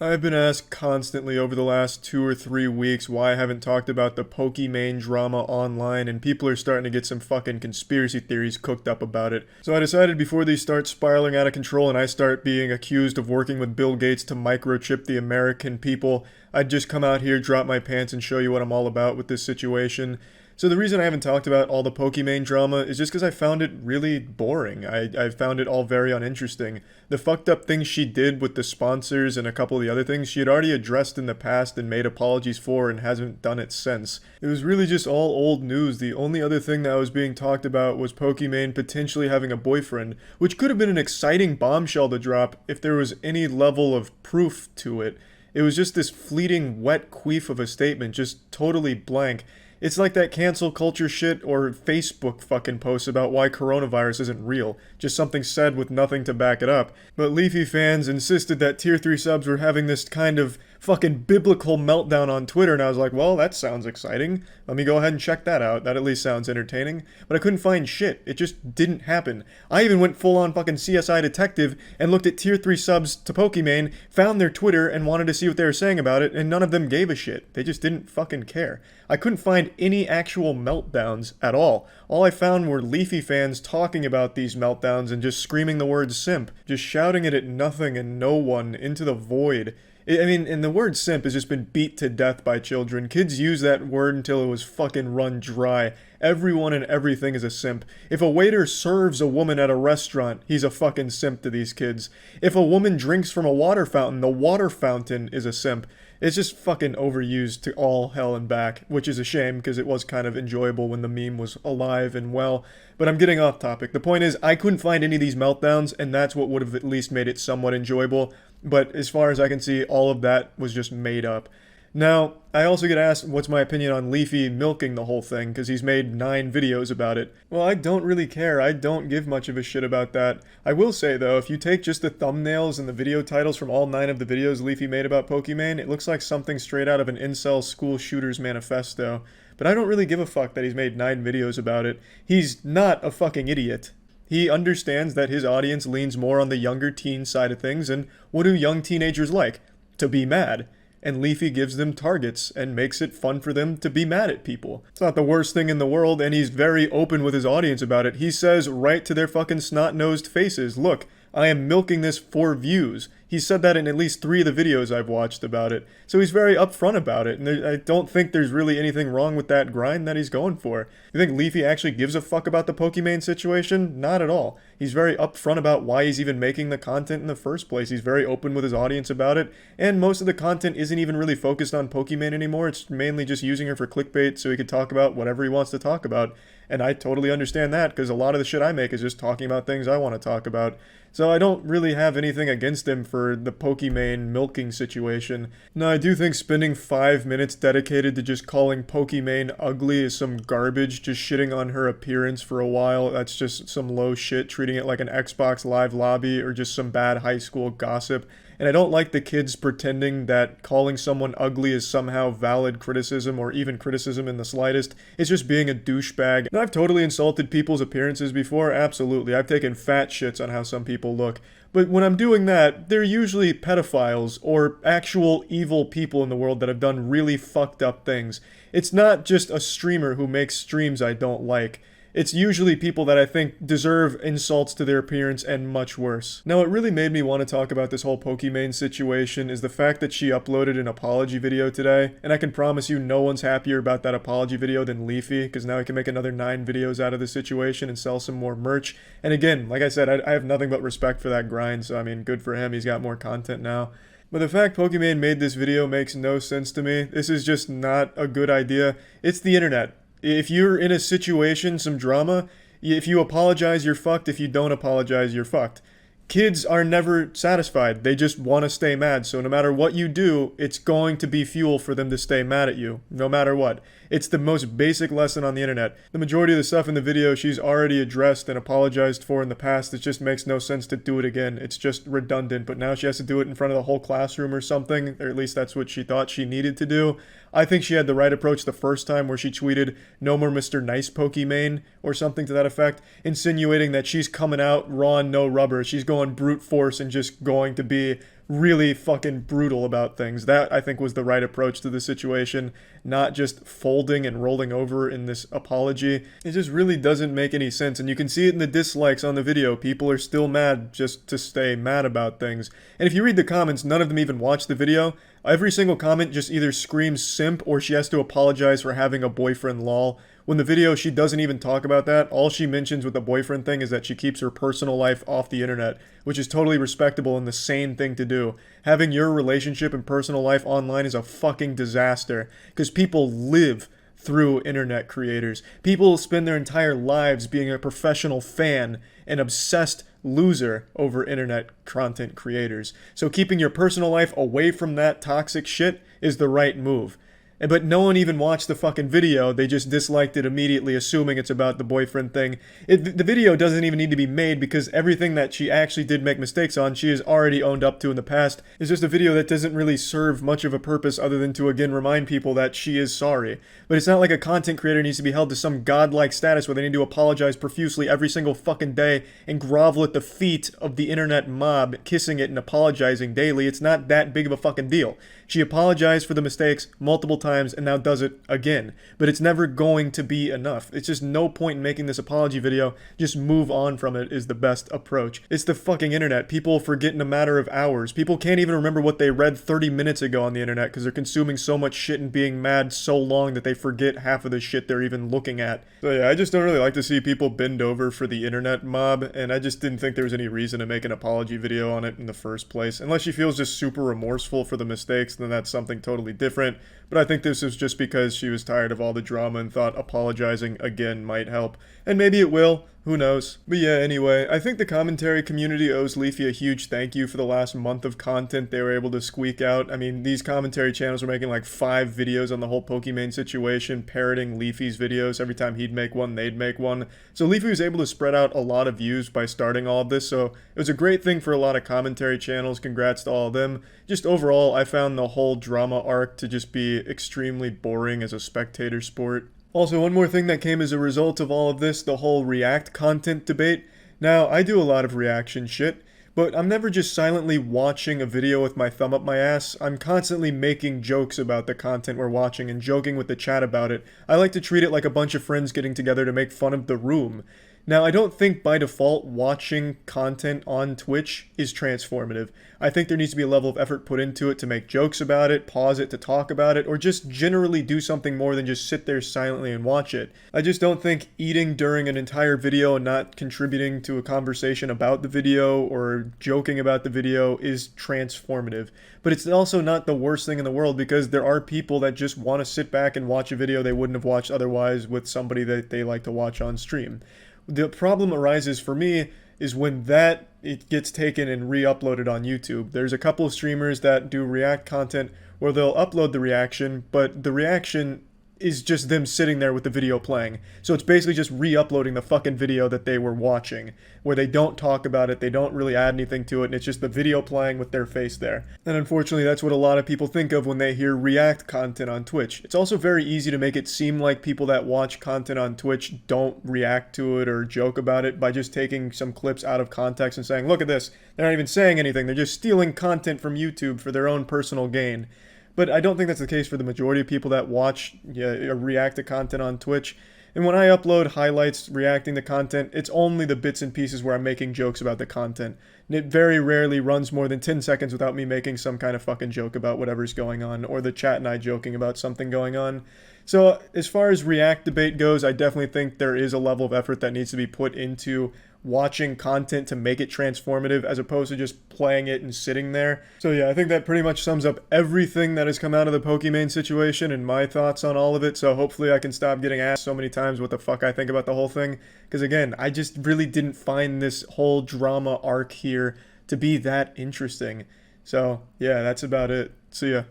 I've been asked constantly over the last 2 or 3 weeks why I haven't talked about the Pokimane drama online, and people are starting to get some fucking conspiracy theories cooked up about it. So I decided before these start spiraling out of control and I start being accused of working with Bill Gates to microchip the American people, I'd just come out here, drop my pants, and show you what I'm all about with this situation. So the reason I haven't talked about all the Pokimane drama is just because I found it really boring. I found it all very uninteresting. The fucked up things she did with the sponsors and a couple of the other things she had already addressed in the past and made apologies for and hasn't done it since. It was really just all old news. The only other thing that was being talked about was Pokimane potentially having a boyfriend, which could have been an exciting bombshell to drop if there was any level of proof to it. It was just this fleeting wet queef of a statement, just totally blank. It's like that cancel culture shit or Facebook fucking posts about why coronavirus isn't real. Just something said with nothing to back it up. But Leafy fans insisted that Tier 3 subs were having this kind of fucking biblical meltdown on Twitter, and I was like, well, that sounds exciting. Let me go ahead and check that out. That at least sounds entertaining. But I couldn't find shit. It just didn't happen. I even went full on fucking CSI detective and looked at Tier 3 subs to Pokimane, found their Twitter, and wanted to see what they were saying about it, and none of them gave a shit. They just didn't fucking care. I couldn't find any actual meltdowns at all. All I found were Leafy fans talking about these meltdowns and just screaming the word simp, just shouting it at nothing and no one into the void. And the word simp has just been beat to death by children. Kids use that word until it was fucking run dry. Everyone and everything is a simp. If a waiter serves a woman at a restaurant, he's a fucking simp to these kids. If a woman drinks from a water fountain, the water fountain is a simp. It's just fucking overused to all hell and back, which is a shame because it was kind of enjoyable when the meme was alive and well. But I'm getting off topic. The point is, I couldn't find any of these meltdowns, and that's what would have at least made it somewhat enjoyable. But as far as I can see, all of that was just made up. Now, I also get asked what's my opinion on Leafy milking the whole thing, because he's made 9 videos about it. Well, I don't really care. I don't give much of a shit about that. I will say, though, if you take just the thumbnails and the video titles from all 9 of the videos Leafy made about Pokimane, it looks like something straight out of an incel school shooter's manifesto. But I don't really give a fuck that he's made 9 videos about it. He's not a fucking idiot. He understands that his audience leans more on the younger teen side of things, and what do young teenagers like? To be mad. And Leafy gives them targets and makes it fun for them to be mad at people. It's not the worst thing in the world, and he's very open with his audience about it. He says right to their fucking snot-nosed faces, look, I am milking this for views. He said that in at least 3 of the videos I've watched about it. So he's very upfront about it, and I don't think there's really anything wrong with that grind that he's going for. You think Leafy actually gives a fuck about the Pokimane situation? Not at all. He's very upfront about why he's even making the content in the first place. He's very open with his audience about it, and most of the content isn't even really focused on Pokimane anymore. It's mainly just using her for clickbait so he could talk about whatever he wants to talk about. And I totally understand that, because a lot of the shit I make is just talking about things I want to talk about. So I don't really have anything against him for the Pokimane milking situation. Now, I do think spending 5 minutes dedicated to just calling Pokimane ugly is some garbage, just shitting on her appearance for a while. That's just some low shit, treating it like an Xbox Live lobby or just some bad high school gossip. And I don't like the kids pretending that calling someone ugly is somehow valid criticism or even criticism in the slightest. It's just being a douchebag. And I've totally insulted people's appearances before, absolutely. I've taken fat shits on how some people look. But when I'm doing that, they're usually pedophiles or actual evil people in the world that have done really fucked up things. It's not just a streamer who makes streams I don't like. It's usually people that I think deserve insults to their appearance and much worse. Now, what really made me want to talk about this whole Pokimane situation is the fact that she uploaded an apology video today, and I can promise you no one's happier about that apology video than Leafy, because now he can make another 9 videos out of the situation and sell some more merch. And again, like I said, I have nothing but respect for that grind, so I mean, good for him, he's got more content now. But the fact Pokimane made this video makes no sense to me. This is just not a good idea. It's the internet. If you're in a situation, some drama, if you apologize, you're fucked. If you don't apologize, you're fucked. Kids are never satisfied. They just want to stay mad. So no matter what you do, it's going to be fuel for them to stay mad at you, no matter what. It's the most basic lesson on the internet. The majority of the stuff in the video she's already addressed and apologized for in the past. It just makes no sense to do it again. It's just redundant, but now she has to do it in front of the whole classroom or something, or at least that's what she thought she needed to do. I think she had the right approach the first time where she tweeted, "No more Mr. Nice Pokimane," or something to that effect, insinuating that she's coming out raw and no rubber. She's going brute force and just going to be really fucking brutal about things. That, I think, was the right approach to the situation, not just folding and rolling over in this apology. It just really doesn't make any sense, and you can see it in the dislikes on the video. People are still mad just to stay mad about things. And if you read the comments, none of them even watch the video. Every single comment just either screams simp or she has to apologize for having a boyfriend lol. When the video, she doesn't even talk about that. All she mentions with the boyfriend thing is that she keeps her personal life off the internet, which is totally respectable and the sane thing to do. Having your relationship and personal life online is a fucking disaster, because people live through internet creators. People spend their entire lives being a professional fan and obsessed loser over internet content creators. So keeping your personal life away from that toxic shit is the right move. But no one even watched the fucking video. They just disliked it immediately, assuming it's about the boyfriend thing. The video doesn't even need to be made, because everything that she actually did make mistakes on, she has already owned up to in the past. It's just a video that doesn't really serve much of a purpose other than to, again, remind people that she is sorry. But it's not like a content creator needs to be held to some godlike status where they need to apologize profusely every single fucking day and grovel at the feet of the internet mob, kissing it and apologizing daily. It's not that big of a fucking deal. She apologized for the mistakes multiple times and now does it again. But it's never going to be enough. It's just no point in making this apology video. Just move on from it is the best approach. It's the fucking internet. People forget in a matter of hours. People can't even remember what they read 30 minutes ago on the internet because they're consuming so much shit and being mad so long that they forget half of the shit they're even looking at. So yeah, I just don't really like to see people bend over for the internet mob, and I just didn't think there was any reason to make an apology video on it in the first place. Unless she feels just super remorseful for the mistakes, then that's something totally different. But I think this is just because she was tired of all the drama and thought apologizing again might help. And maybe it will. Who knows? But yeah, anyway, I think the commentary community owes Leafy a huge thank you for the last month of content they were able to squeak out. I mean, these commentary channels were making like 5 videos on the whole Pokimane situation, parroting Leafy's videos. Every time he'd make one, they'd make one. So Leafy was able to spread out a lot of views by starting all of this, so it was a great thing for a lot of commentary channels. Congrats to all of them. Just overall, I found the whole drama arc to just be extremely boring as a spectator sport. Also, one more thing that came as a result of all of this, the whole React content debate. Now, I do a lot of reaction shit, but I'm never just silently watching a video with my thumb up my ass. I'm constantly making jokes about the content we're watching and joking with the chat about it. I like to treat it like a bunch of friends getting together to make fun of the room. Now, I don't think by default watching content on Twitch is transformative. I think there needs to be a level of effort put into it to make jokes about it, pause it to talk about it, or just generally do something more than just sit there silently and watch it. I just don't think eating during an entire video and not contributing to a conversation about the video or joking about the video is transformative. But it's also not the worst thing in the world, because there are people that just want to sit back and watch a video they wouldn't have watched otherwise with somebody that they like to watch on stream. The problem arises for me is when it gets taken and re-uploaded on YouTube. There's a couple of streamers that do React content where they'll upload the reaction, but the reaction is just them sitting there with the video playing. So it's basically just re-uploading the fucking video that they were watching, where they don't talk about it, they don't really add anything to it, and it's just the video playing with their face there. And unfortunately, that's what a lot of people think of when they hear React content on Twitch. It's also very easy to make it seem like people that watch content on Twitch don't react to it or joke about it by just taking some clips out of context and saying, look at this, they're not even saying anything, they're just stealing content from YouTube for their own personal gain. But I don't think that's the case for the majority of people that watch react to content on Twitch. And when I upload highlights reacting to content, it's only the bits and pieces where I'm making jokes about the content. And it very rarely runs more than 10 seconds without me making some kind of fucking joke about whatever's going on, or the chat and I joking about something going on. So as far as React debate goes, I definitely think there is a level of effort that needs to be put into watching content to make it transformative, as opposed to just playing it and sitting there. So yeah, I think that pretty much sums up everything that has come out of the Pokimane situation and my thoughts on all of it. So hopefully I can stop getting asked so many times what the fuck I think about the whole thing, because again, I just really didn't find this whole drama arc here to be that interesting. So yeah, that's about it. See ya.